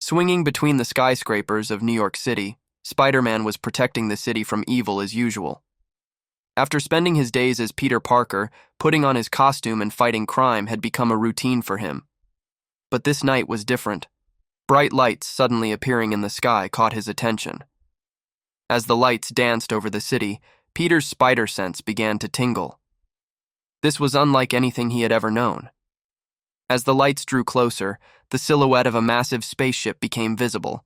Swinging between the skyscrapers of New York City, Spider-Man was protecting the city from evil as usual. After spending his days as Peter Parker, putting on his costume and fighting crime had become a routine for him. But this night was different. Bright lights suddenly appearing in the sky caught his attention. As the lights danced over the city, Peter's spider sense began to tingle. This was unlike anything he had ever known. As the lights drew closer, the silhouette of a massive spaceship became visible.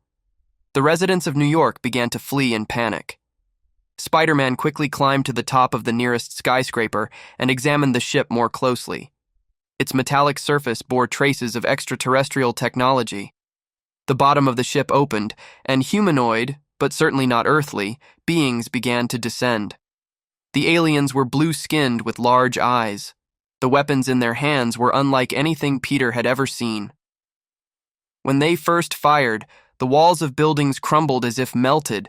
The residents of New York began to flee in panic. Spider-Man quickly climbed to the top of the nearest skyscraper and examined the ship more closely. Its metallic surface bore traces of extraterrestrial technology. The bottom of the ship opened, and humanoid, but certainly not earthly, beings began to descend. The aliens were blue-skinned with large eyes. The weapons in their hands were unlike anything Peter had ever seen. When they first fired, the walls of buildings crumbled as if melted.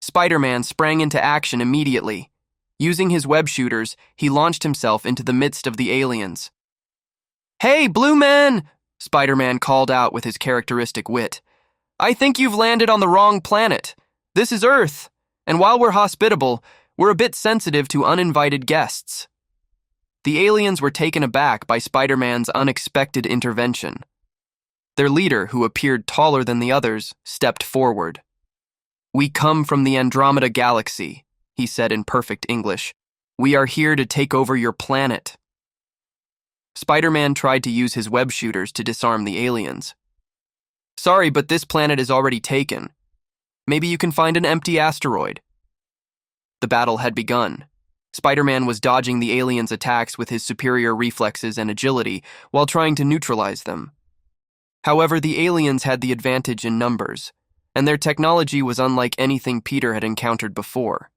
Spider-Man sprang into action immediately. Using his web shooters, he launched himself into the midst of the aliens. "Hey, Blue Man!" Spider-Man called out with his characteristic wit. "I think you've landed on the wrong planet. This is Earth, and while we're hospitable, we're a bit sensitive to uninvited guests." The aliens were taken aback by Spider-Man's unexpected intervention. Their leader, who appeared taller than the others, stepped forward. "We come from the Andromeda Galaxy," he said in perfect English. "We are here to take over your planet." Spider-Man tried to use his web shooters to disarm the aliens. "Sorry, but this planet is already taken. Maybe you can find an empty asteroid." The battle had begun. Spider-Man was dodging the aliens' attacks with his superior reflexes and agility while trying to neutralize them. However, the aliens had the advantage in numbers, and their technology was unlike anything Peter had encountered before.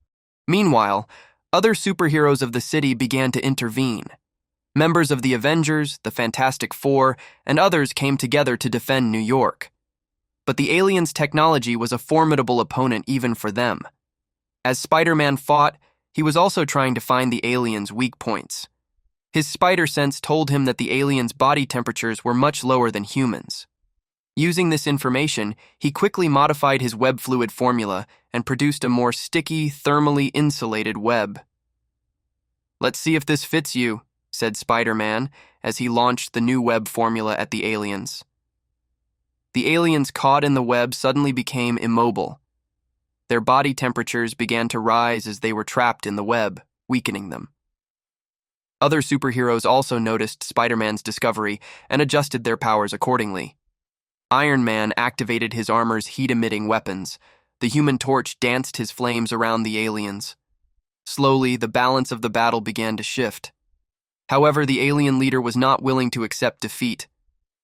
Meanwhile, other superheroes of the city began to intervene. Members of the Avengers, the Fantastic Four, and others came together to defend New York. But the aliens' technology was a formidable opponent even for them. As Spider-Man fought, he was also trying to find the aliens' weak points. His spider sense told him that the aliens' body temperatures were much lower than humans. Using this information, he quickly modified his web fluid formula and produced a more sticky, thermally insulated web. "Let's see if this fits you," said Spider-Man as he launched the new web formula at the aliens. The aliens caught in the web suddenly became immobile. Their body temperatures began to rise as they were trapped in the web, weakening them. Other superheroes also noticed Spider-Man's discovery and adjusted their powers accordingly. Iron Man activated his armor's heat-emitting weapons. The Human Torch danced his flames around the aliens. Slowly, the balance of the battle began to shift. However, the alien leader was not willing to accept defeat.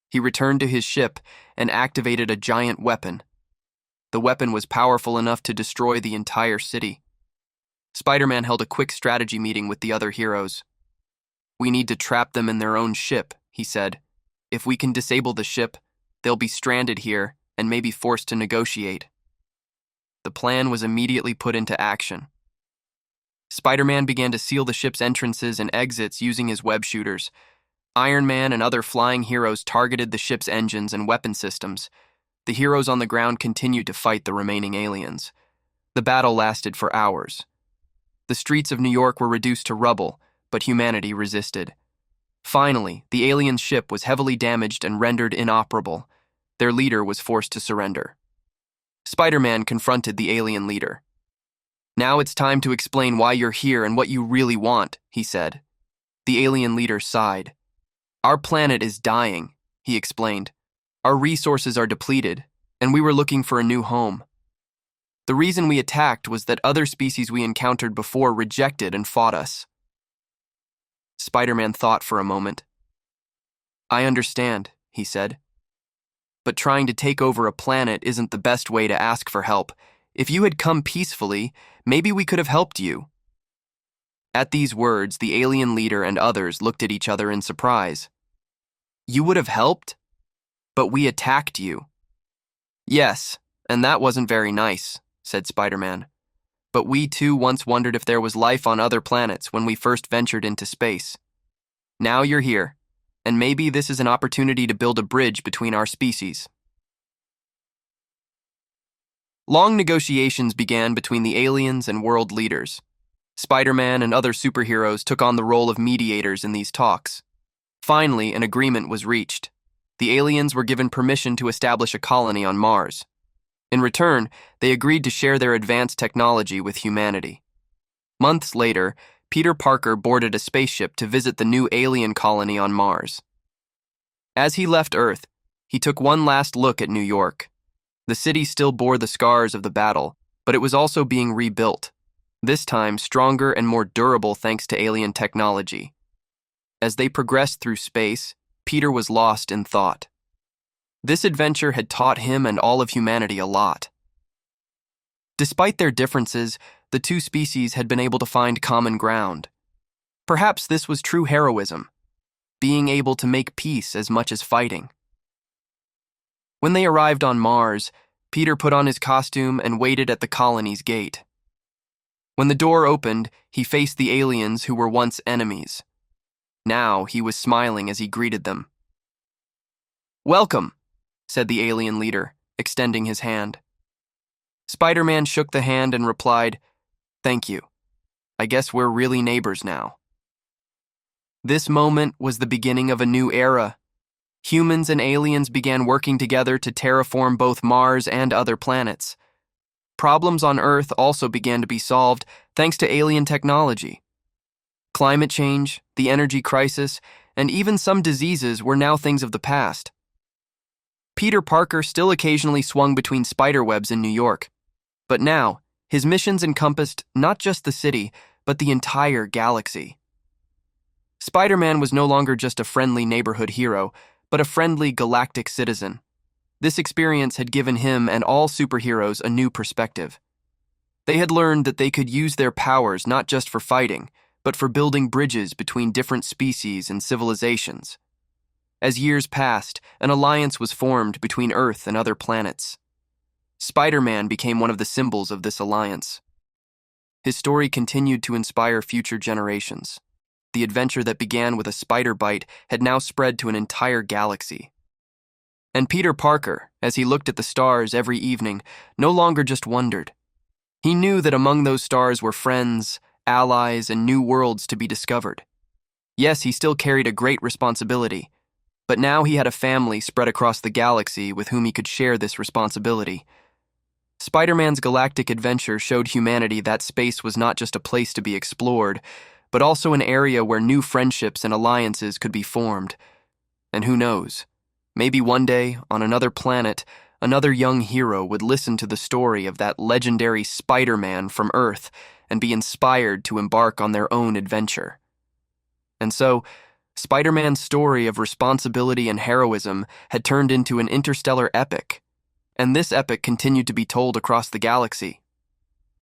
He returned to his ship and activated a giant weapon. The weapon was powerful enough to destroy the entire city. Spider-Man held a quick strategy meeting with the other heroes. "We need to trap them in their own ship," he said. "If we can disable the ship, they'll be stranded here and may be forced to negotiate." The plan was immediately put into action. Spider-Man began to seal the ship's entrances and exits using his web shooters. Iron Man and other flying heroes targeted the ship's engines and weapon systems. The heroes on the ground continued to fight the remaining aliens. The battle lasted for hours. The streets of New York were reduced to rubble, but humanity resisted. Finally, the alien ship was heavily damaged and rendered inoperable. Their leader was forced to surrender. Spider-Man confronted the alien leader. "Now it's time to explain why you're here and what you really want," he said. The alien leader sighed. "Our planet is dying," he explained. "Our resources are depleted, and we were looking for a new home. The reason we attacked was that other species we encountered before rejected and fought us." Spider-Man thought for a moment. "I understand," he said. "But trying to take over a planet isn't the best way to ask for help. If you had come peacefully, maybe we could have helped you." At these words, the alien leader and others looked at each other in surprise. "You would have helped? But we attacked you." "Yes, and that wasn't very nice," said Spider-Man. "But we too once wondered if there was life on other planets when we first ventured into space. Now you're here, and maybe this is an opportunity to build a bridge between our species." Long negotiations began between the aliens and world leaders. Spider-Man and other superheroes took on the role of mediators in these talks. Finally, an agreement was reached. The aliens were given permission to establish a colony on Mars. In return, they agreed to share their advanced technology with humanity. Months later, Peter Parker boarded a spaceship to visit the new alien colony on Mars. As he left Earth, he took one last look at New York. The city still bore the scars of the battle, but it was also being rebuilt, this time stronger and more durable thanks to alien technology. As they progressed through space, Peter was lost in thought. This adventure had taught him and all of humanity a lot. Despite their differences, the two species had been able to find common ground. Perhaps this was true heroism, being able to make peace as much as fighting. When they arrived on Mars, Peter put on his costume and waited at the colony's gate. When the door opened, he faced the aliens who were once enemies. Now he was smiling as he greeted them. "Welcome," said the alien leader, extending his hand. Spider-Man shook the hand and replied, "Thank you. I guess we're really neighbors now." This moment was the beginning of a new era. Humans and aliens began working together to terraform both Mars and other planets. Problems on Earth also began to be solved thanks to alien technology. Climate change, the energy crisis, and even some diseases were now things of the past. Peter Parker still occasionally swung between spiderwebs in New York, but now his missions encompassed not just the city, but the entire galaxy. Spider-Man was no longer just a friendly neighborhood hero, but a friendly galactic citizen. This experience had given him and all superheroes a new perspective. They had learned that they could use their powers not just for fighting, but for building bridges between different species and civilizations. As years passed, an alliance was formed between Earth and other planets. Spider-Man became one of the symbols of this alliance. His story continued to inspire future generations. The adventure that began with a spider bite had now spread to an entire galaxy. And Peter Parker, as he looked at the stars every evening, no longer just wondered. He knew that among those stars were friends, allies, and new worlds to be discovered. Yes, he still carried a great responsibility, but now he had a family spread across the galaxy with whom he could share this responsibility. Spider-Man's galactic adventure showed humanity that space was not just a place to be explored, but also an area where new friendships and alliances could be formed. And who knows, maybe one day, on another planet, another young hero would listen to the story of that legendary Spider-Man from Earth and be inspired to embark on their own adventure. And so, Spider-Man's story of responsibility and heroism had turned into an interstellar epic, and this epic continued to be told across the galaxy.